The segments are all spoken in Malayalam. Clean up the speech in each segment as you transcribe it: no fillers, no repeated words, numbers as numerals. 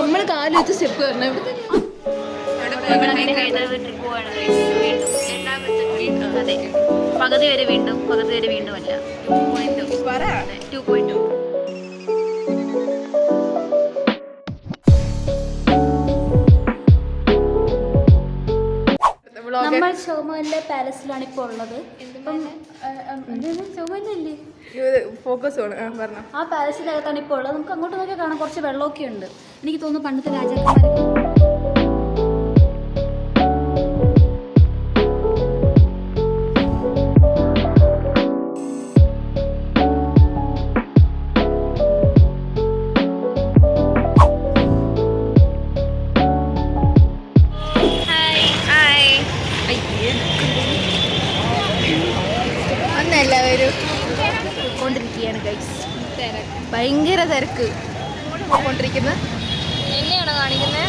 നമ്മൾ കാല് വെച്ച് സ്റ്റെപ്പ് കയറണം. അതെ, പകുതി വരെ വീണ്ടും പകുതി വരെ വീണ്ടും അല്ല 2.2. നമ്മൾ ഷോമോന്റെ പാലസിലാണ് ഇപ്പോൾ ഉള്ളത്. ആ പാലസിനകത്താണ് ഇപ്പോൾ ഉള്ളത്. നമുക്ക് അങ്ങോട്ട് നോക്കിയാൽ കാണാം കുറച്ച് വെള്ളമൊക്കെ ഉണ്ട്. എനിക്ക് തോന്നുന്നു പണ്ടത്തെ രാജാക്കന്മാരൊക്കെ. കൊണ്ടിരിക്കുകയാണ് ഗൈസ്. ഭയങ്കര തിരക്ക് കൊണ്ടിരിക്കുന്നത്. എന്നെയാണോ കാണിക്കുന്നത്?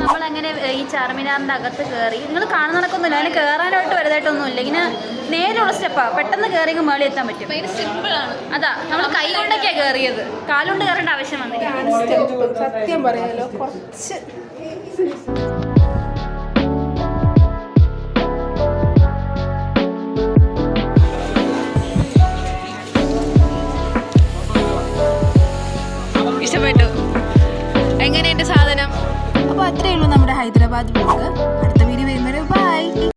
നമ്മളങ്ങനെ ഈ ചാർമിനാറിൻ്റെ അകത്ത് കയറി. നിങ്ങൾ കാണുന്ന നടക്കൊന്നുമില്ല, അതിന് കയറാനായിട്ട് വലുതായിട്ടൊന്നുമില്ല. ഇങ്ങനെ നേരെയുള്ള സ്റ്റെപ്പാണ്. പെട്ടെന്ന് കയറി മേളിൽ എത്താൻ പറ്റും. സിമ്പിളാണ്. അതാ നമ്മൾ കൈ കൊണ്ടൊക്കെയാണ് കയറിയത്, കാലുകൊണ്ട് കയറേണ്ട ആവശ്യം വന്നില്ല. സത്യം പറയാലോ, കുറച്ച് ഇഷ്ടപ്പെട്ടു. എങ്ങനെയുണ്ട് സാധനം? അപ്പോൾ അത്രയേ ഉള്ളൂ നമ്മുടെ ഹൈദരാബാദ് വ്ലോഗ്.